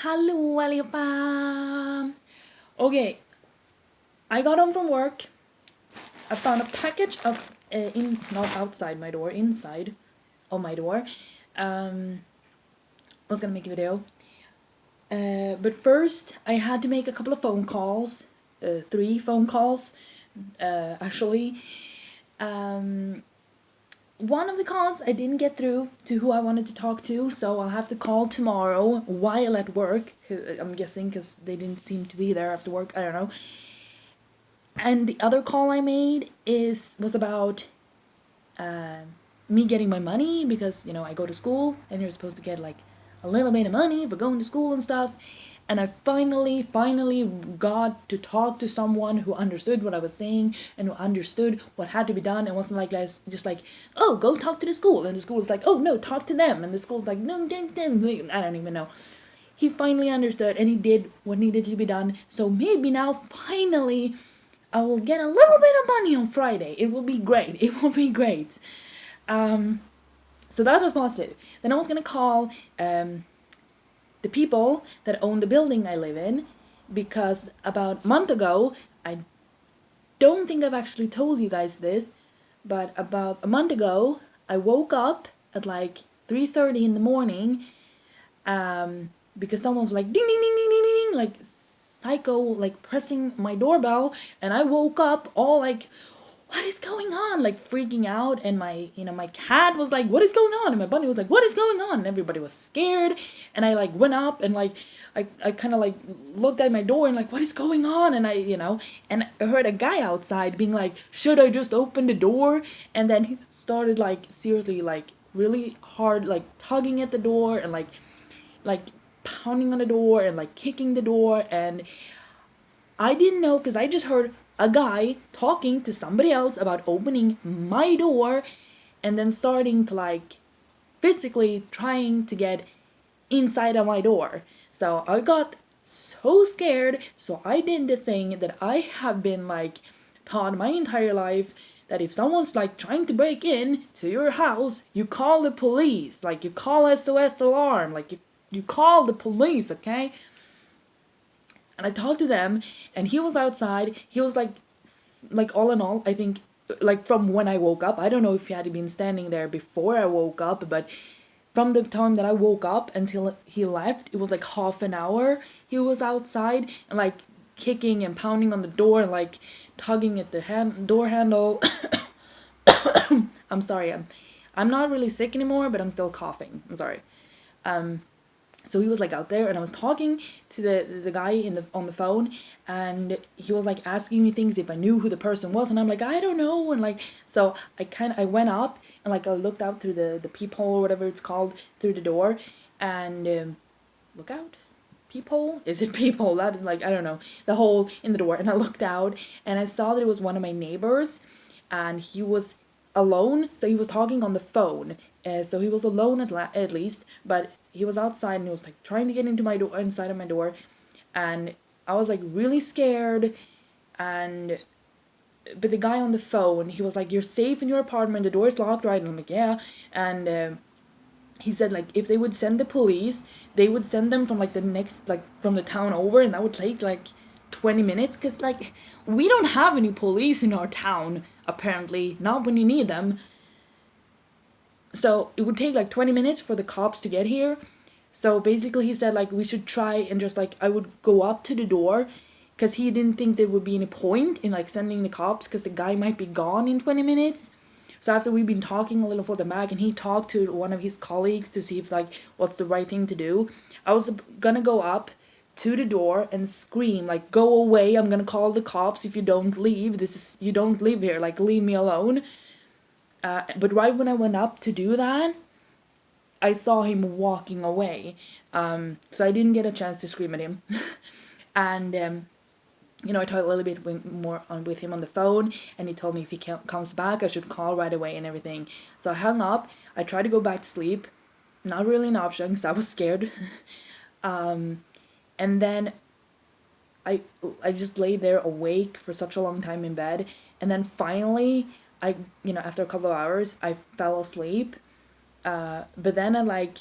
Hallå allihopa! Okay, I got home from work. I found a package of, not outside my door, inside of my door. I was gonna make a video. But first, I had to make a couple of phone calls. 3 phone calls, actually. One of the calls I didn't get through to who I wanted to talk to, so I'll have to call tomorrow while at work. I'm guessing because they didn't seem to be there after work. I don't know. And the other call I made was about me getting my money because I go to school and you're supposed to get like a little bit of money for going to school and stuff. And I finally got to talk to someone who understood what I was saying and who understood what had to be done and wasn't like just like, oh, go talk to the school, and the school was like, oh no, talk to them, and the school's like, no, I don't even know. He finally understood and he did what needed to be done. So maybe now finally I will get a little bit of money on Friday. It will be great. It will be great. So that was positive. Then I was gonna call the people that own the building I live in, because about a month ago, I don't think I've actually told you guys this, but about a month ago, I woke up at like 3:30 in the morning, because someone was like ding ding ding ding ding ding, like psycho, like pressing my doorbell, and I woke up all like, what is going on, like freaking out, and my cat was like, what is going on, and my bunny was like, what is going on, and everybody was scared, and I like went up and like I kind of like looked at my door and like, what is going on, and and I heard a guy outside being like, should I just open the door, and then he started like seriously like really hard like tugging at the door and like pounding on the door and like kicking the door, and I didn't know because I just heard a guy talking to somebody else about opening my door and then starting to like physically trying to get inside of my door. So I got so scared, so I did the thing that I have been like taught my entire life, that if someone's like trying to break in to your house, you call the police, like you call SOS alarm, like you call the police, okay? And I talked to them, and he was outside. He was like all in all, I think, like from when I woke up. I don't know if he had been standing there before I woke up, but from the time that I woke up until he left, it was like half an hour. He was outside and like kicking and pounding on the door and like tugging at the door handle. I'm sorry. I'm not really sick anymore, but I'm still coughing. I'm sorry. So he was like out there, and I was talking to the guy on the phone, and he was like asking me things if I knew who the person was, and I'm like, I don't know, and like, so I went up and like I looked out through the peephole or whatever it's called, through the door, and look out, peephole, is it peephole, that, like, I don't know, the hole in the door, and I looked out and I saw that it was one of my neighbors, and he was alone, so he was talking on the phone, so he was alone at least, but he was outside and he was like trying to get into my door, inside of my door, and I was like really scared, and but the guy on the phone, he was like, you're safe in your apartment, the door is locked, right? And I'm like, yeah. And he said like if they would send the police, they would send them from like the next, like from the town over, and that would take like 20 minutes, because like we don't have any police in our town, apparently, not when you need them. So it would take like 20 minutes for the cops to get here. So basically he said like we should try and just like I would go up to the door, because he didn't think there would be any point in like sending the cops, because the guy might be gone in 20 minutes. So after we've been talking a little for the back, and he talked to one of his colleagues to see if like what's the right thing to do, I was gonna go up to the door and scream like, go away, I'm gonna call the cops if you don't leave, you don't live here, like leave me alone. But right when I went up to do that, I saw him walking away. So I didn't get a chance to scream at him. And I talked a little bit with him on the phone, and he told me if he comes back, I should call right away and everything. So I hung up. I tried to go back to sleep. Not really an option because I was scared. And then I just lay there awake for such a long time in bed, and then finally after a couple of hours, I fell asleep. But then at like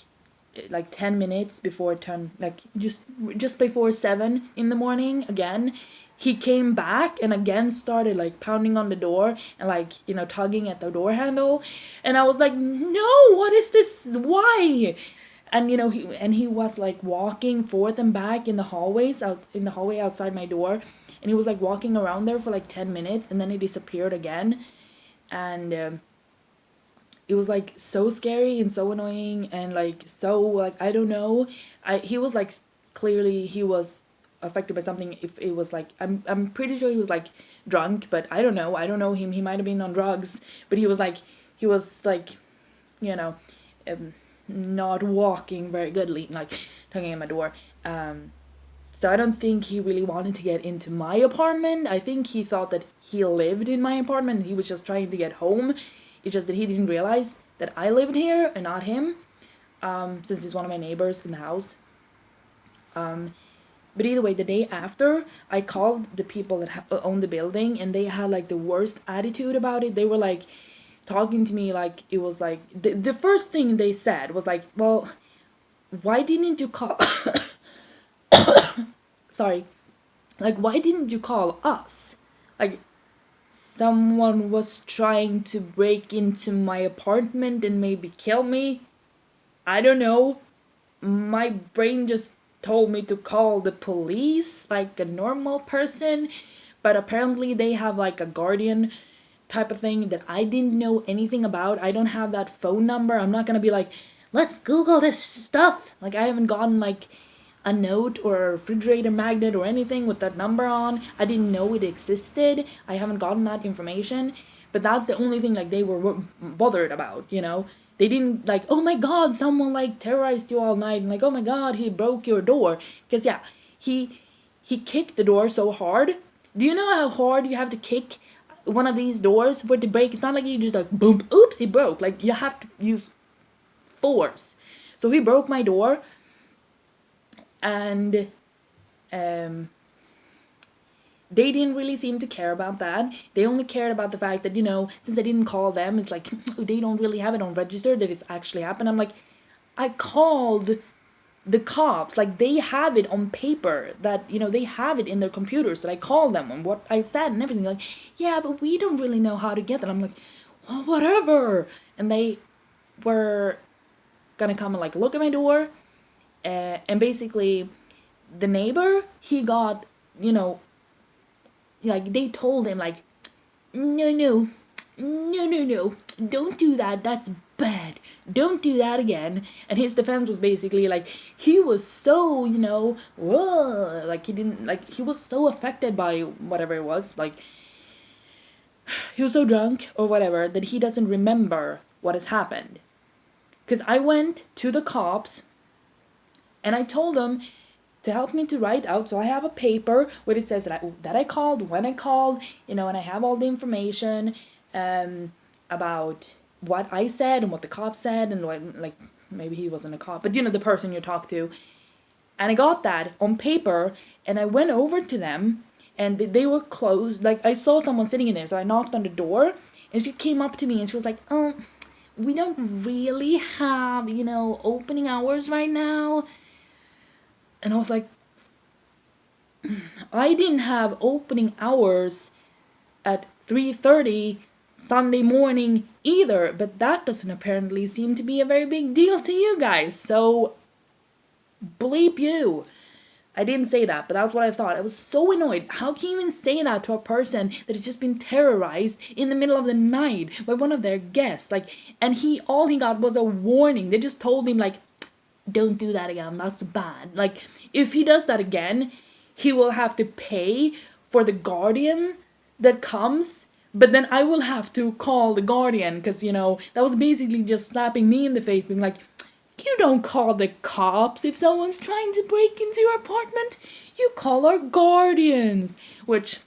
like 10 minutes before it turned, like just before 7 in the morning again, he came back and again started like pounding on the door and like, tugging at the door handle. And I was like, no, what is this? Why? And he was like walking forth and back in the hallway outside my door, and he was like walking around there for like 10 minutes, and then he disappeared again. And it was like so scary and so annoying, and like so, like, I don't know. He was like, clearly he was affected by something. If it was like, I'm pretty sure he was like drunk, but I don't know him. He might have been on drugs, but he was like you know um, not walking very goodly, like tugging at my door. So I don't think he really wanted to get into my apartment. I think he thought that he lived in my apartment and he was just trying to get home. It's just that he didn't realize that I lived here and not him, since he's one of my neighbors in the house. But either way, the day after, I called the people that own the building, and they had like the worst attitude about it. They were like talking to me like it was like the first thing they said was like, well, why didn't you call? Sorry, like, why didn't you call us? Like, someone was trying to break into my apartment and maybe kill me. I don't know. My brain just told me to call the police like a normal person, but apparently they have like a guardian type of thing that I didn't know anything about. I don't have that phone number. I'm not gonna be like, let's Google this stuff. Like, I haven't gotten like a note or a refrigerator magnet or anything with that number on. I didn't know it existed. I haven't gotten that information. But that's the only thing like they were bothered about. They didn't like, oh my god, someone like terrorized you all night, and like, oh my god, he broke your door. Because yeah, he kicked the door so hard. Do you know how hard you have to kick one of these doors for it to break? It's not like you just like boom, oops, he broke. Like, you have to use force. So he broke my door, and they didn't really seem to care about that. They only cared about the fact that, since I didn't call them, it's like, they don't really have it on register that it's actually happened. I'm like, I called the cops. Like, they have it on paper that, they have it in their computers that I called them on what I said and everything. Like, yeah, but we don't really know how to get that. I'm like, well, whatever. And they were gonna come and like look at my door. And basically, the neighbor, he got, like, they told him, like, no, don't do that, that's bad, don't do that again. And his defense was basically, like, he was so, whoa, like, he was so affected by whatever it was, like, he was so drunk or whatever that he doesn't remember what has happened. Because I went to the cops and I told them to help me to write out, so I have a paper where it says that I called, when I called, and I have all the information about what I said and what the cop said, and what, like, maybe he wasn't a cop, but the person you talk to. And I got that on paper, and I went over to them, and they were closed. Like, I saw someone sitting in there, so I knocked on the door, and she came up to me, and she was like, we don't really have, opening hours right now. And I was like, I didn't have opening hours at 3:30 Sunday morning either, but that doesn't apparently seem to be a very big deal to you guys, so bleep you. I didn't say that, but that's what I thought. I was so annoyed. How can you even say that to a person that has just been terrorized in the middle of the night by one of their guests? Like, and all he got was a warning. They just told him, like, don't do that again, that's bad. Like, if he does that again, he will have to pay for the guardian that comes, but then I will have to call the guardian, because that was basically just slapping me in the face, being like, you don't call the cops if someone's trying to break into your apartment, you call our guardians. Which,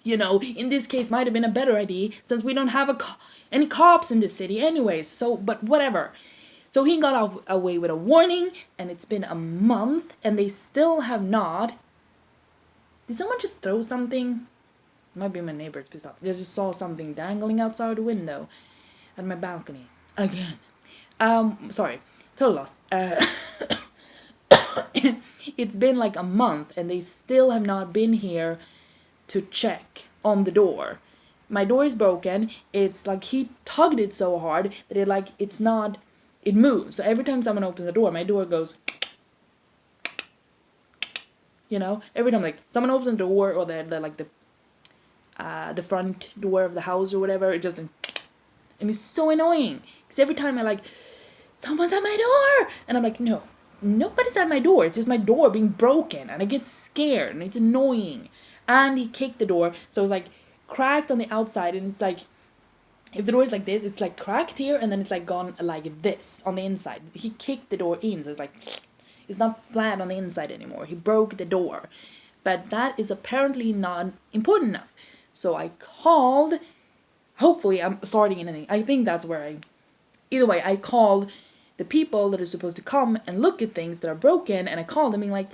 in this case might have been a better idea, since we don't have any cops in this city anyways, so, but whatever. So he got away with a warning, and it's been a month, and they still have not. Did someone just throw something? It might be my neighbor's pissed off. They just saw something dangling outside the window at my balcony. Again. Sorry. totally lost. It's been like a month and they still have not been here to check on the door. My door is broken. It's like he tugged it so hard that it moves. So every time someone opens the door, my door goes, every time like someone opens the door or the front door of the house or whatever, it just, and it's so annoying because every time someone's at my door, and I'm like, no, nobody's at my door. It's just my door being broken, and I get scared, and it's annoying. And he kicked the door, so it's like cracked on the outside, and it's like, if the door is like this, it's like cracked here, and then it's like gone like this on the inside. He kicked the door in, so it's like, it's not flat on the inside anymore. He broke the door. But that is apparently not important enough. So I called, hopefully I'm starting in anything. I think that's where either way, I called the people that are supposed to come and look at things that are broken, and I called them being like,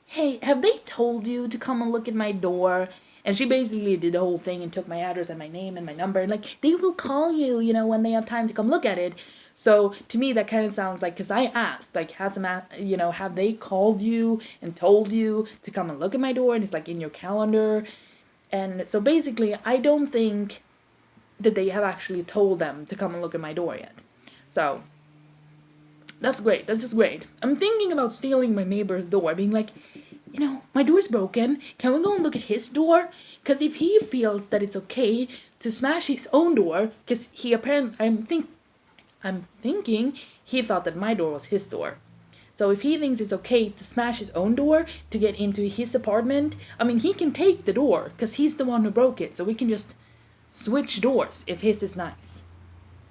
hey, have they told you to come and look at my door? And she basically did the whole thing and took my address and my name and my number, and like, they will call you, when they have time to come look at it. So to me that kind of sounds like, because I asked, like, have they called you and told you to come and look at my door, and it's like in your calendar. And so basically I don't think that they have actually told them to come and look at my door yet. So that's great. That's just great. I'm thinking about stealing my neighbor's door, being like, my door's broken. Can we go and look at his door? Because if he feels that it's okay to smash his own door, because he apparently, I'm thinking he thought that my door was his door. So if he thinks it's okay to smash his own door to get into his apartment, he can take the door, because he's the one who broke it. So we can just switch doors if his is nice.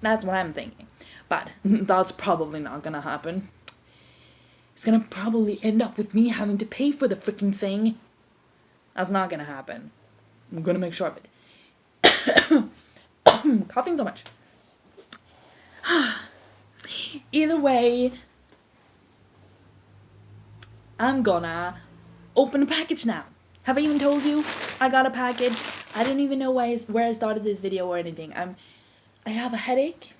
That's what I'm thinking. But that's probably not gonna happen. It's gonna probably end up with me having to pay for the freaking thing. That's not gonna happen. I'm gonna make sure of it. Coughing so much. Either way, I'm gonna open a package now. Have I even told you I got a package? I didn't even know where I started this video or anything. I have a headache.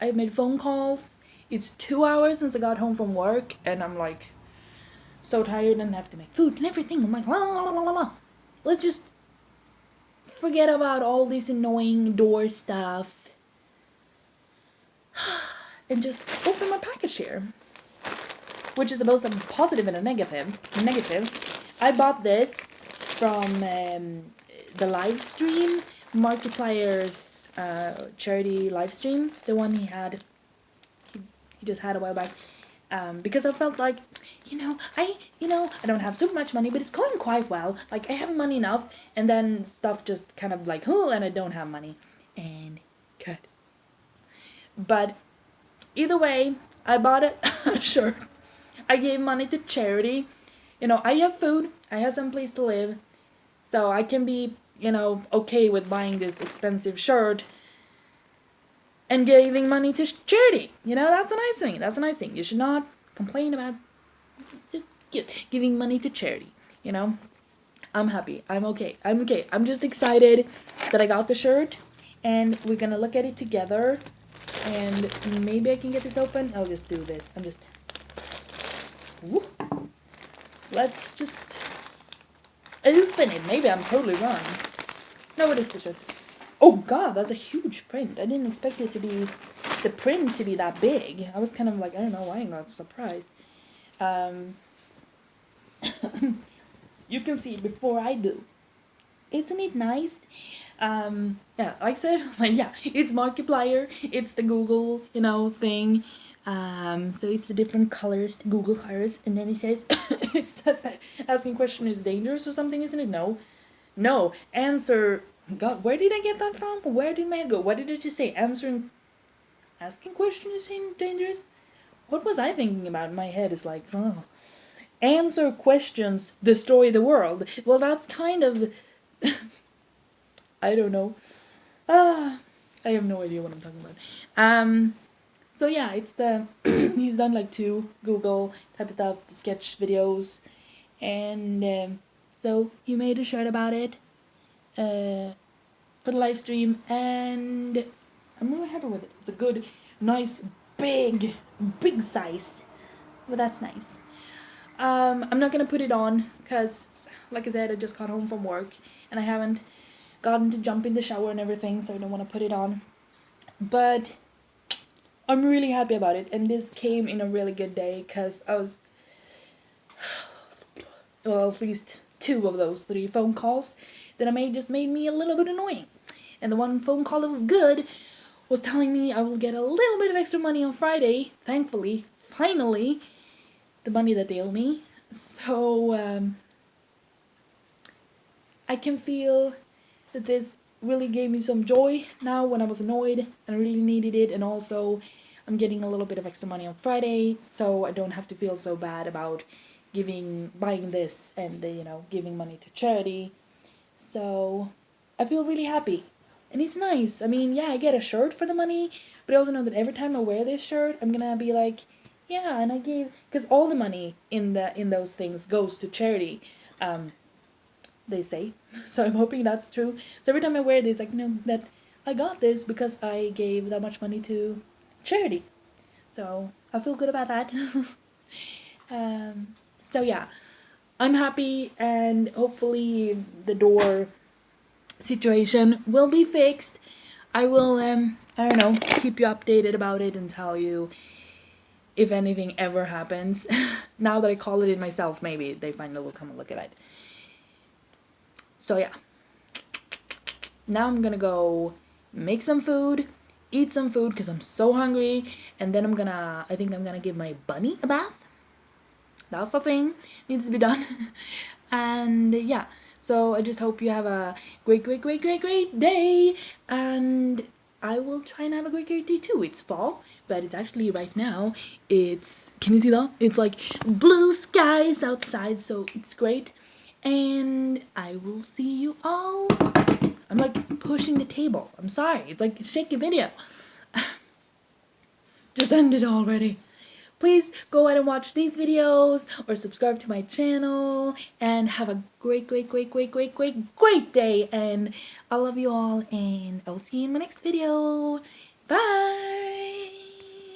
I made phone calls. It's 2 hours since I got home from work, and I'm like so tired and have to make food and everything. I'm like, let's just forget about all this annoying door stuff and just open my package here, which is both a positive and a negative. I bought this from the live stream, Markiplier's charity live stream, the one he just had a while back, because I felt like, I don't have super much money, but it's going quite well. Like, I have money enough, and then stuff just kind of like, and I don't have money, and cut. But either way, I bought a shirt. I gave money to charity. I have food. I have some place to live, so I can be, okay with buying this expensive shirt and giving money to charity. That's a nice thing. That's a nice thing. You should not complain about giving money to charity. I'm happy. I'm okay. I'm just excited that I got the shirt, and we're gonna look at it together, and maybe I can get this open. I'll just do this. Whoop. Let's just open it. Maybe I'm totally wrong. No, it is the shirt. Oh god, that's a huge print. I didn't expect the print to be that big. I was kind of like, I don't know why I got surprised. You can see it before I do. Isn't it nice? Yeah, like I said, it's Markiplier. It's the Google, thing. So it's the different colors, the Google colors, and then it says, it says that asking question is dangerous or something, isn't it? No, answer. God, where did I get that from? Where did my head go? What did it just say? Asking question is dangerous? What was I thinking about? My head is like, oh. Answer questions destroy the world. Well, that's kind of, I don't know. I have no idea what I'm talking about. So yeah, it's he's done like 2 Google type of stuff, sketch videos, and so he made a shirt about it for the live stream, and I'm really happy with it. It's a good, nice, big size, but that's nice. I'm not gonna put it on because, like I said, I just got home from work and I haven't gotten to jump in the shower and everything, so I don't want to put it on. But I'm really happy about it, and this came in a really good day because I was, well, at least 2 of those 3 phone calls that I made just made me a little bit annoying. And the one phone call that was good was telling me I will get a little bit of extra money on Friday, thankfully, finally, the money that they owe me. So I can feel that this really gave me some joy now when I was annoyed and I really needed it, and also I'm getting a little bit of extra money on Friday, so I don't have to feel so bad about buying this and giving money to charity. So I feel really happy. And it's nice. I mean, yeah, I get a shirt for the money, but I also know that every time I wear this shirt, I'm gonna be like, yeah, and I gave, because all the money in those things goes to charity, they say. So I'm hoping that's true. So every time I wear this, like, no, that I got this because I gave that much money to charity. So I feel good about that. So yeah, I'm happy, and hopefully the door situation will be fixed. I will I don't know, keep you updated about it and tell you if anything ever happens. Now that I call it in myself, maybe they finally will come and look at it. So yeah, now I'm gonna go make some food, eat some food because I'm so hungry, and then I think I'm gonna give my bunny a bath. That's the thing, needs to be done. And yeah, so I just hope you have a great day, and I will try and have a great day too. It's fall, but it's actually right now, can you see that? It's like blue skies outside, so it's great. And I will see you all. I'm like pushing the table. I'm sorry. It's like a shaky video. Just ended already. Please go ahead and watch these videos or subscribe to my channel, and have a great day. And I love you all, and I'll see you in my next video. Bye.